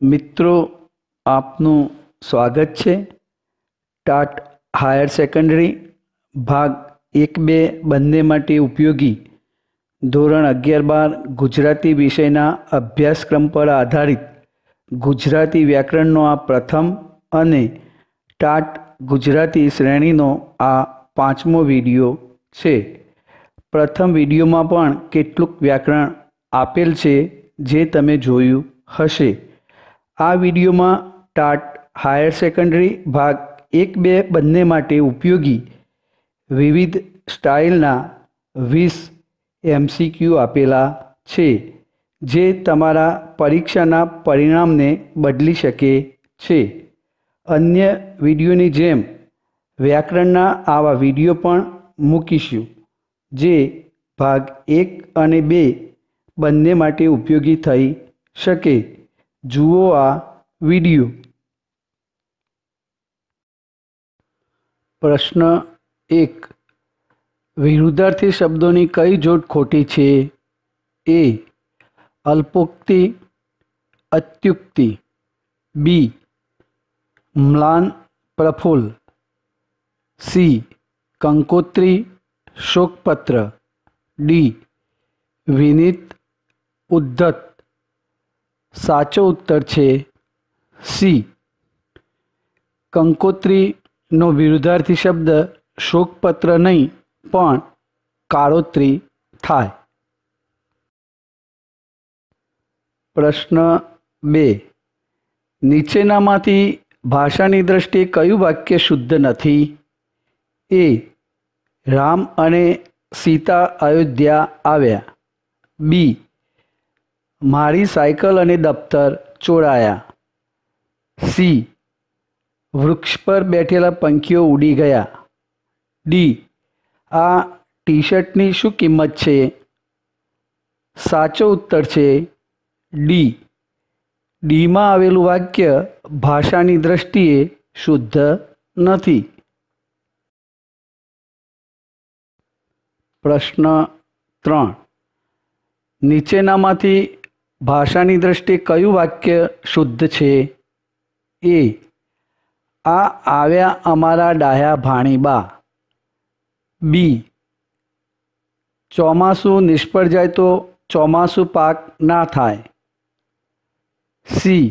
મિત્રો, આપનું સ્વાગત છે। ટાટ હાયર સેકન્ડરી ભાગ 1-2 બંને માટે ઉપયોગી ધોરણ 11-12 ગુજરાતી વિષયના અભ્યાસક્રમ પર આધારિત ગુજરાતી વ્યાકરણનો આ પ્રથમ અને ટાટ ગુજરાતી શ્રેણીનો આ 5મો વિડીયો છે। પ્રથમ વિડીયોમાં પણ કેટલુંક વ્યાકરણ આપેલ છે જે તમે જોયું હશે। આ વિડીયોમાં ટાટ હાયર સેકન્ડરી ભાગ 1-2 બંને માટે ઉપયોગી વિવિધ સ્ટાઇલના 20 MCQ આપેલા છે જે તમારા પરીક્ષાના પરિણામને બદલી શકે છે। અન્ય વિડીયોની જેમ વ્યાકરણના આવા વિડીયો પણ મૂકીશું જે ભાગ 1 અને 2 બંને માટે ઉપયોગી થઈ શકે। જુઓ આ વિડીયો। પ્રશ્ન 1। વિરુદ્ધાર્થી શબ્દોની કઈ જોડ ખોટી છે? એ. અલ્પોક્તિ અત્યુક્તિ। બી. મ્લાન પ્રફુલ્લ। સી. કંકોત્રી શોકપત્ર। ડી. વિનીત ઉદ્ધત। સાચો ઉત્તર છે સી। કંકોત્રીનો વિરુદ્ધાર્થી શબ્દ શોકપત્ર નહીં પણ કાળોતરી થાય। પ્રશ્ન 2। નીચેનામાંથી ભાષાની દ્રષ્ટિએ કયું વાક્ય શુદ્ધ નથી? એ. રામ અને સીતા અયોધ્યા આવ્યા। બી. મારી સાયકલ અને દફ્તર ચોરાયા। સી. વૃક્ષ પર બેઠેલા પંખીઓ ઉડી ગયા। ડી. આ ટી શર્ટની શું કિંમત છે? સાચો ઉત્તર છે ડી। ડીમાં આવેલું વાક્ય ભાષાની દ્રષ્ટિએ શુદ્ધ નથી। પ્રશ્ન 3। નીચેનામાંથી ભાષાની દ્રષ્ટિએ કયું વાક્ય શુદ્ધ છે? એ. આ આવ્યા અમારા ડાહ્યા ભાણીબા। બી. ચોમાસું નિષ્ફળ જાય તો ચોમાસું પાક ના થાય। સી.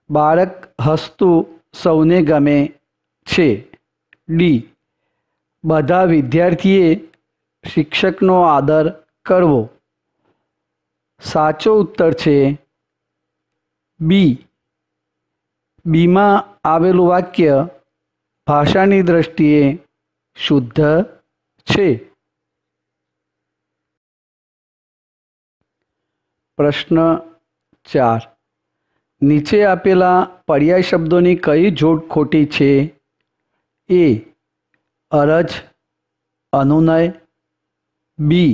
બાળક હસતું સૌને ગમે છે। ડી. બધા વિદ્યાર્થીએ શિક્ષકનો આદર કરવો। સાચો ઉત્તર છે બી। બીમાં આવેલું વાક્ય ભાષાની દ્રષ્ટિએ શુદ્ધ છે। પ્રશ્ન 4। નીચે આપેલા પર્યાય શબ્દોની કઈ જોડ ખોટી છે? એ. અરજ અનુનય। બી.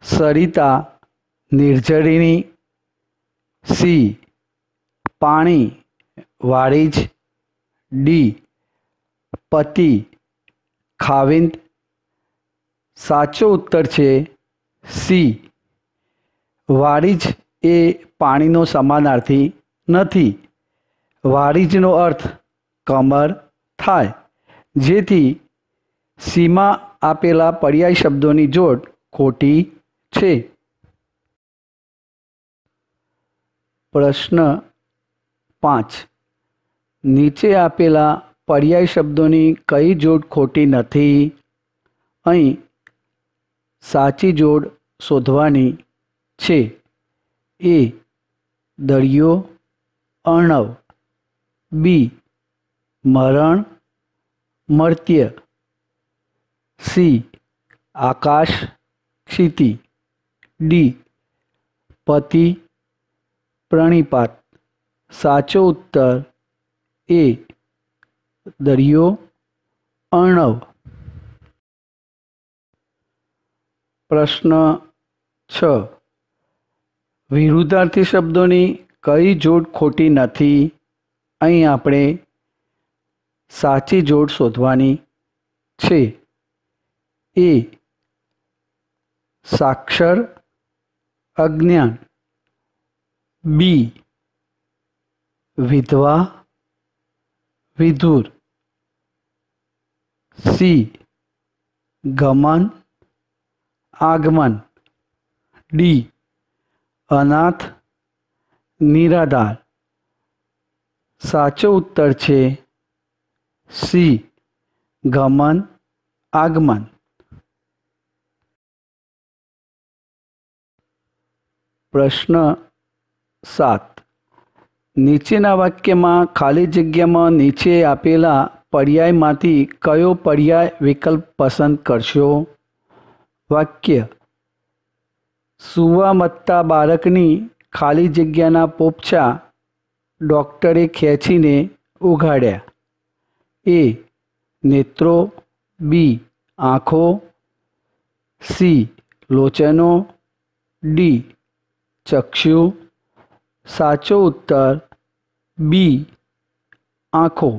સરિતા નિર્ઝરિણી। સી. પાણી વારિજ। ડી. પતિ ખાવિંદ। સાચો ઉત્તર છે સી। વારિજ એ પાણીનો સમાનાર્થી નથી। વારિજનો અર્થ કમર થાય, જેથી સીમાં આપેલા પર્યાય શબ્દોની જોડ ખોટી છે। પ્રશ્ન 5। નીચે આપેલા પર્યાય શબ્દોની કઈ જોડ ખોટી નથી? અહીં સાચી જોડ શોધવાની છે। એ. દરિયો અર્ણવ। બી. મરણ મર્ત્ય। સી. આકાશ ક્ષિતિ। ડી. પતિ પ્રણિપાત। સાચો ઉત્તર એ. દરિયો અર્ણવ। પ્રશ્ન 6। વિરુદ્ધાર્થી શબ્દોની કઈ જોડ ખોટી નથી? અહીં આપણે સાચી જોડ શોધવાની છે। એ. સાક્ષર અજ્ઞાન। બી. વિધવા વિધુર. સી ગમન આગમન. ડી અનાથ નિરાધાર. સાચો ઉત્તર છે સી ગમન આગમન. પ્રશ્ન 7. નીચેના વાક્યમાં ખાલી જગ્યામાં નીચે આપેલા પર્યાયમાંથી કયો પર્યાય વિકલ્પ પસંદ કરશો? વાક્ય: સૂવા મત્તા બાળકની ખાલી જગ્યાના પોપચા ડૉક્ટરે ખેંચીને ઉઘાડ્યા. એ નેત્રો. બી આંખો. સી લોચનો. ડી ચક્ષુ. સાચો ઉત્તર બી આંખો.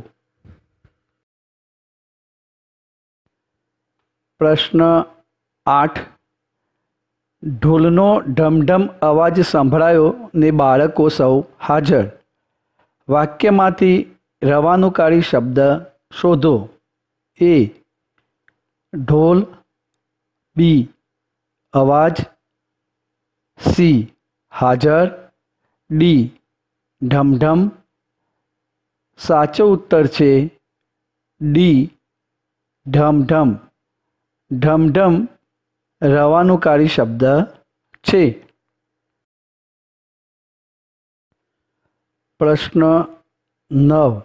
પ્રશ્ન 8. ઢોલનો ઢમઢમ અવાજ સંભળાયો ને બાળકો સૌ હાજર. વાક્યમાંથી રવાનુકારી શબ્દ શોધો. એ ઢોલ. બી અવાજ. સી હાજર. ડી ઢમઢમ. સાચો ઉત્તર છે ડી ઢમઢમ. ઢમઢમ રવાનુકારી શબ્દ છે. પ્રશ્ન 9.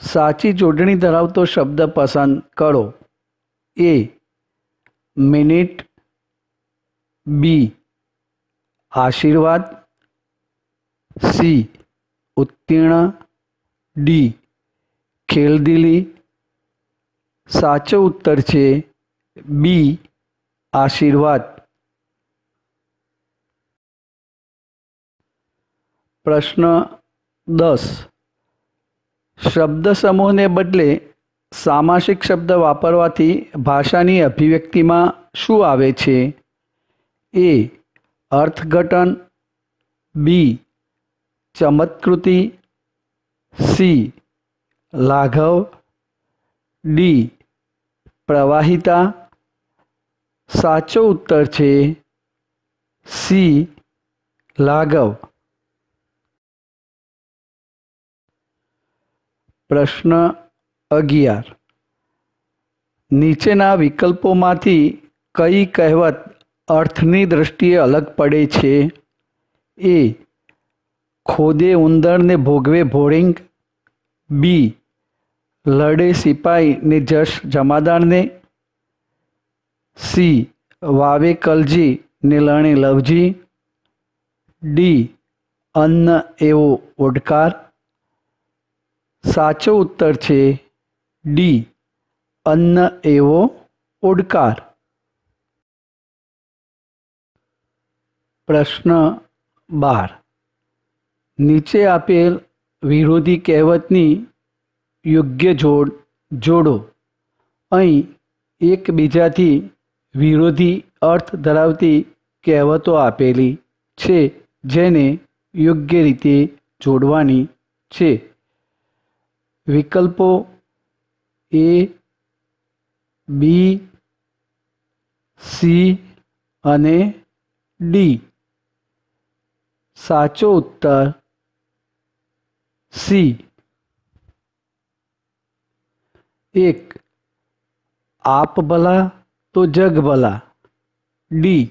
સાચી જોડણી ધરાવતો શબ્દ પસંદ કરો. એ મિનિટ. બી આશીર્વાદ. સી ઉત્તીર્ણ. ડી ખેલદિલી. સાચો ઉત્તર છે બી આશીર્વાદ. પ્રશ્ન 10. શબ્દ સમૂહને બદલે સામાસિક શબ્દ વાપરવાથી ભાષાની અભિવ્યક્તિમાં શું આવે છે? એ અર્થઘટન. બી ચમત્કૃતિ. સી લાઘવ. ડી પ્રવાહિતા. સાચો ઉત્તર છે સી લાઘવ. પ્રશ્ન 11. નીચેના વિકલ્પોમાંથી કઈ કહેવત અર્થની દૃષ્ટિએ અલગ પડે છે? એ ખોદે ઉંદરને ભોગવે ભોળિંગ. બી લડે સિપાઈ ને જશ જમાદારને. સી વાવે કલજી ને લણે લવજી. ડી અન્ન એવો ઓડકાર. સાચો ઉત્તર છે ડી અન્ન એવો ઓડકાર. પ્રશ્ન 12. નીચે આપેલ વિરોધી કહેવતની યોગ્ય જોડ જોડો. અહીં એકબીજાથી વિરોધી અર્થ ધરાવતી કહેવતો આપેલી છે જેને યોગ્ય રીતે જોડવાની છે. વિકલ્પો: એ, બી, સી અને ડી. સાચો ઉત્તર સી. 1. આપ ભલા તો જગ ભલા. ડી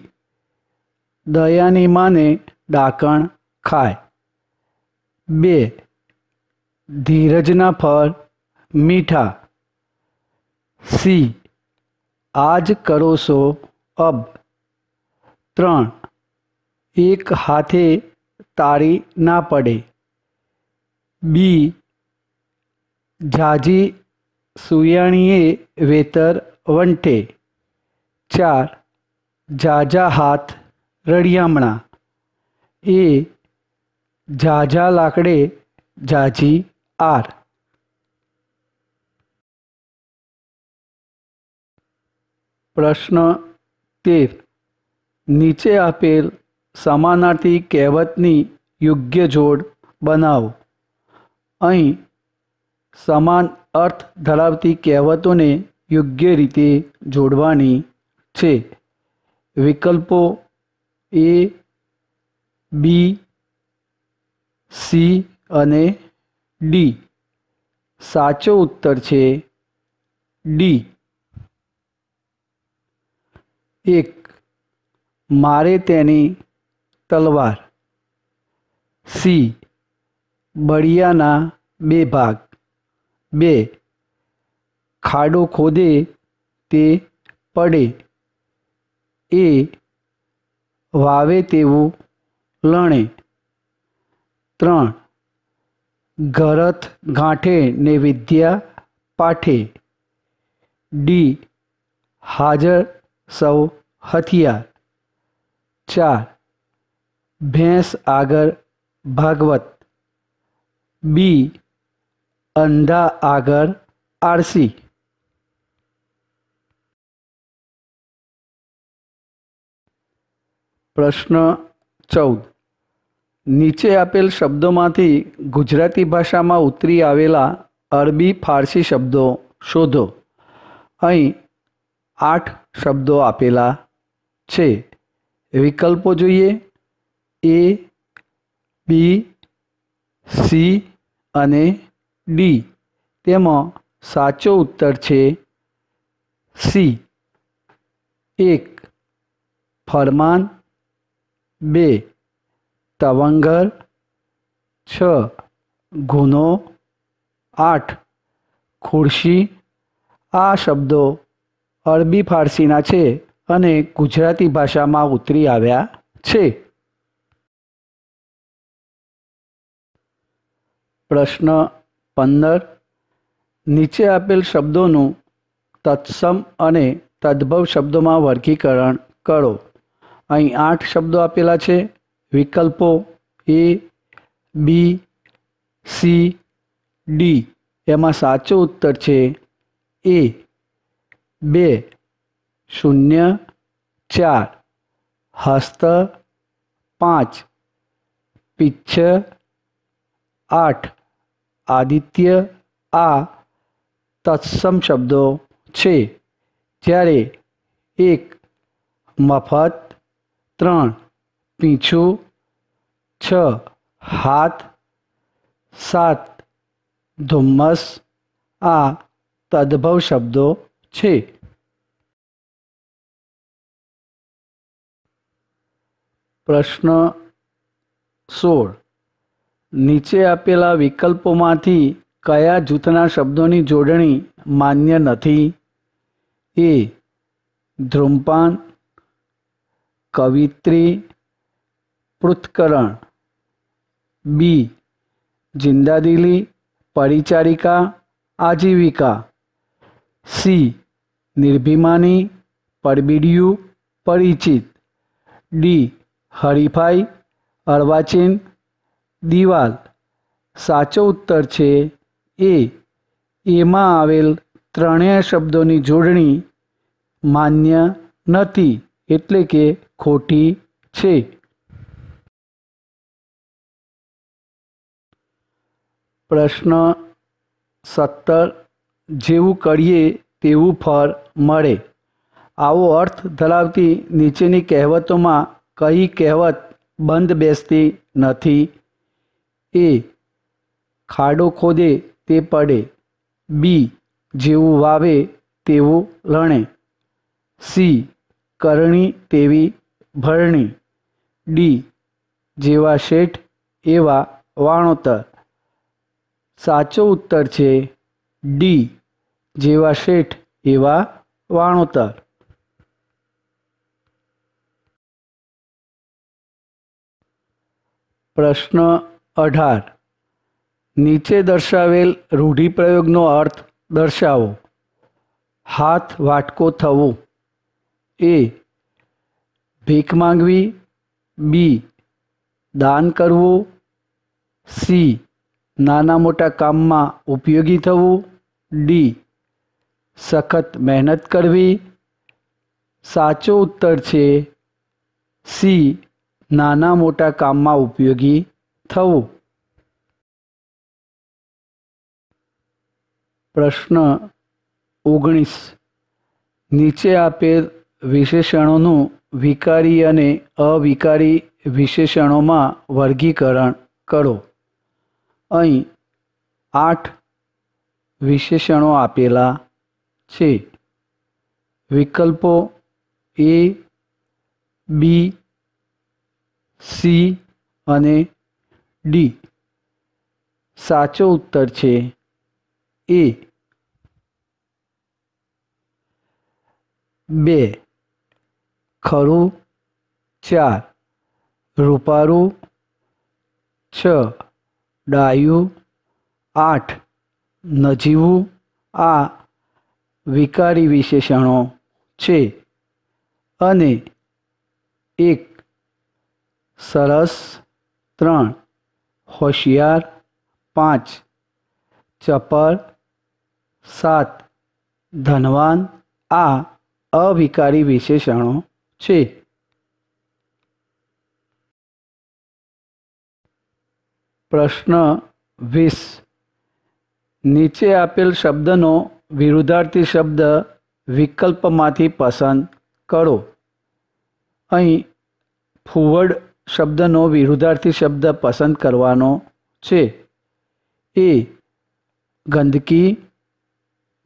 દયાની માને ડાકણ ખાય. 2. ધીરજના ફળ મીઠા. સી આજ કરો સો અબ. 3. એક હાથે તાળી ના પડે. બી ઝાઝી સુયાણીએ વેતર વંઠે. 4. ઝાઝા હાથ રળિયામણા. એ ઝાઝા લાકડે ઝાઝી આર. પ્રશ્ન 13. નીચે આપેલ સમાનાર્થી કહેવતની યોગ્ય જોડ બનાવો. અહીં સમાન અર્થ ધરાવતી કહેવતોને યોગ્ય રીતે જોડવાની છે. વિકલ્પો એ, બી, સી અને ડી. સાચો ઉત્તર છે ડી. 1. મારે તેની તલવાર. સી. બળિયાના 2 ભાગ. 2. ખાડો ખોદે તે પડે. એ. વાવે તેવું લણે. 3. ઘરથ ગાંઠે ને વિદ્યા પાઠે. ડી. હાજર સૌ હથિયાર. 4. ભેંસ આગળ ભાગવત. બી. અંધા આગળ આળસી. પ્રશ્ન 14. નીચે આપેલ શબ્દોમાંથી ગુજરાતી ભાષામાં ઉતરી આવેલા અરબી ફારસી શબ્દો શોધો. અહીં 8 શબ્દો આપેલા છે. વિકલ્પો જોઈએ. એ, બી, સી અને ડી. તેમાં સાચો ઉત્તર છે સી. 1. ફરમાન. 2. તવંગર. 6. ગુનો. 8. ખુરશી. આ શબ્દો અરબી ફારસીના છે અને ગુજરાતી ભાષામાં ઉતરી આવ્યા છે. પ્રશ્ન 15. નીચે આપેલ શબ્દોનું તત્સમ અને તદ્ભવ શબ્દોમાં વર્ગીકરણ કરો. અહીં 8 શબ્દો આપેલા છે. વિકલ્પો એ, બી, સી, ડી. એમાં સાચો ઉત્તર છે એ. 2. શૂન્ય. 4. હસ્ત. 5. પિચ્છ. 8. આદિત્ય. આ તત્સમ શબ્દો છે. જ્યારે 1. મફત. 3. પીંછું. 6. હાથ. 7. ધુમ્મસ. આ તદ્ભવ શબ્દો છે. પ્રશ્ન 16. નીચે આપેલા વિકલ્પોમાંથી કયા જૂથના શબ્દોની જોડણી માન્ય નથી? એ. ધૂમ્રપાન. કવિત્રી. પૃથ્થકરણ. બી. જિંદાદિલી. પરિચારિકા. આજીવિકા. સી. નિર્ભિમાની. પરબિડિયું. પરિચિત. ડી. હરીફાઈ. અર્વાચીન. દિવાલ. સાચો ઉત્તર છે એ. એમાં આવેલ ત્રણેય શબ્દોની જોડણી માન્ય નથી, એટલે કે ખોટી છે. પ્રશ્ન 17. જેવું કરીએ તેવું ફળ મળે. આવો અર્થ ધરાવતી નીચેની કહેવતોમાં કઈ કહેવત બંધ બેસતી નથી? એ. ખાડો ખોદે તે પડે. બી. જેવું વાવે તેવું લણે. સી. કરણી તેવી ભરણી. ડી. જેવા શેઠ એવા વાણોતર. સાચો ઉત્તર છે ડી. જેવા શેઠ એવા વાણોતર. પ્રશ્ન 18. નીચે દર્શાવેલ રૂઢિપ્રયોગનો અર્થ દર્શાવો. હાથ વાટકો થવું. એ. ભીખ માંગવી. બી. દાન કરવું. સી. નાના મોટા કામમાં ઉપયોગી થવું. ડી. સખત મહેનત કરવી. સાચો ઉત્તર છે સી. નાના મોટા કામમાં ઉપયોગી થવું. પ્રશ્ન 19. નીચે આપેલ વિશેષણોનું વિકારી અને અવિકારી વિશેષણોમાં વર્ગીકરણ કરો. અહીં 8 વિશેષણો આપેલા છે. વિકલ્પો A, B, C અને D. સાચો ઉત્તર છે A. 2. ખરું 4. રૂપારું 6. ડાયું 8. નજીવું આ વિકારી વિશેષણો છે. અને 1. સરસ 3. હોશિયાર 5. ચપળ 7. ધનવાન આ અવિકારી વિશેષણો છે. પ્રશ્ન 20. નીચે આપેલ શબ્દનો વિરુદ્ધાર્થી શબ્દ વિકલ્પમાંથી પસંદ કરો. અહીં ફુવડ શબ્દનો વિરુદ્ધાર્થી શબ્દ પસંદ કરવાનો છે. A. ગંદકી,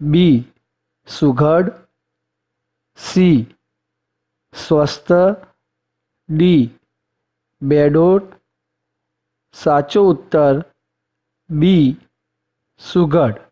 B. સુઘડ, C. સ્વસ્થ, D. બેડોળ. સાચો ઉત્તર B. સુઘડ.